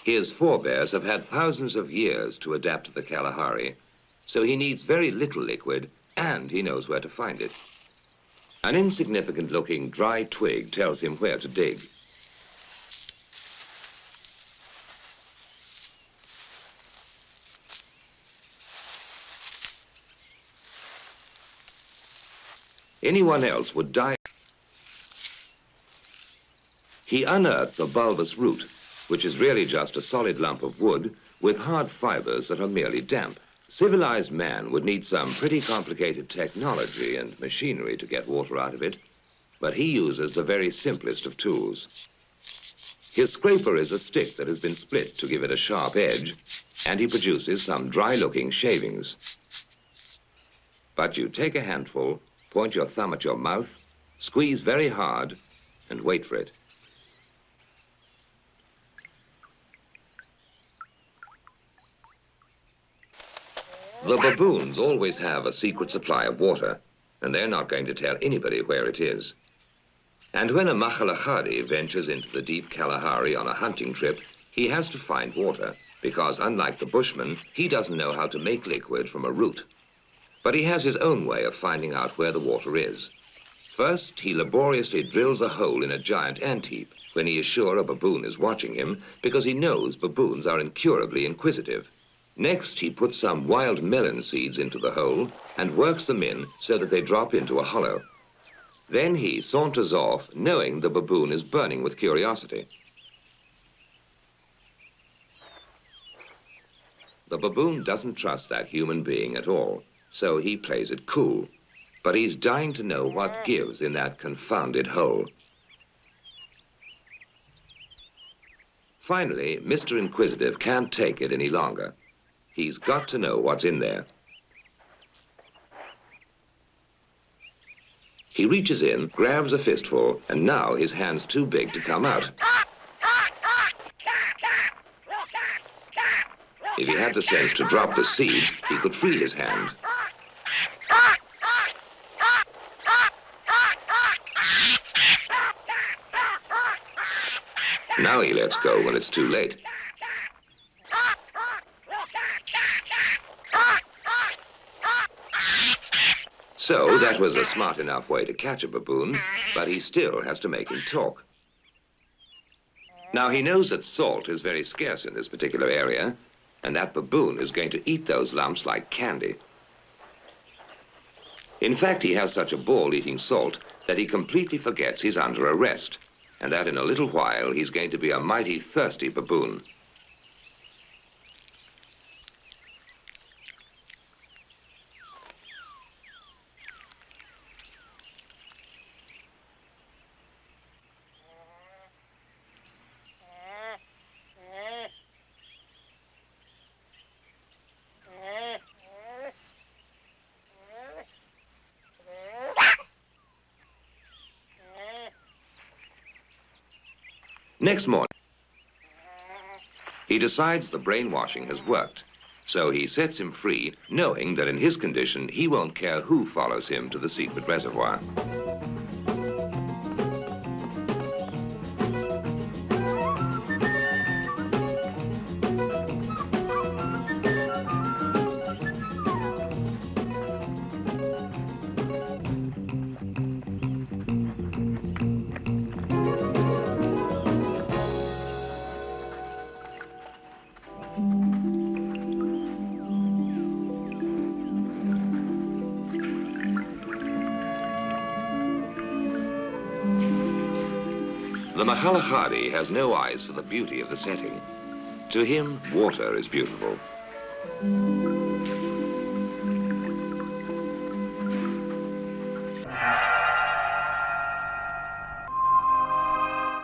His forebears have had thousands of years to adapt to the Kalahari, so he needs very little liquid, and he knows where to find it. An insignificant-looking dry twig tells him where to dig. Anyone else would die. He unearths a bulbous root, which is really just a solid lump of wood with hard fibers that are merely damp. Civilized man would need some pretty complicated technology and machinery to get water out of it, but he uses the very simplest of tools. His scraper is a stick that has been split to give it a sharp edge, and he produces some dry-looking shavings. But you take a handful, point your thumb at your mouth, squeeze very hard, and wait for it. The baboons always have a secret supply of water, and they're not going to tell anybody where it is. And when a kalahari ventures into the deep Kalahari on a hunting trip, he has to find water, because unlike the Bushman, he doesn't know how to make liquid from a root. But he has his own way of finding out where the water is. First, he laboriously drills a hole in a giant ant heap when he is sure a baboon is watching him, because he knows baboons are incurably inquisitive. Next, he puts some wild melon seeds into the hole and works them in so that they drop into a hollow. Then he saunters off, knowing the baboon is burning with curiosity. The baboon doesn't trust that human being at all, so he plays it cool. But he's dying to know what gives in that confounded hole. Finally, Mr. Inquisitive can't take it any longer. He's got to know what's in there. He reaches in, grabs a fistful, and now his hand's too big to come out. If he had the sense to drop the seed, he could free his hand. Now he lets go when it's too late. So that was a smart enough way to catch a baboon, but he still has to make him talk. Now he knows that salt is very scarce in this particular area, and that baboon is going to eat those lumps like candy. In fact, he has such a ball eating salt that he completely forgets he's under arrest, and that in a little while he's going to be a mighty thirsty baboon. Next morning, he decides the brainwashing has worked, so he sets him free, knowing that in his condition, he won't care who follows him to the secret reservoir. The kalahari has no eyes for the beauty of the setting. To him, water is beautiful.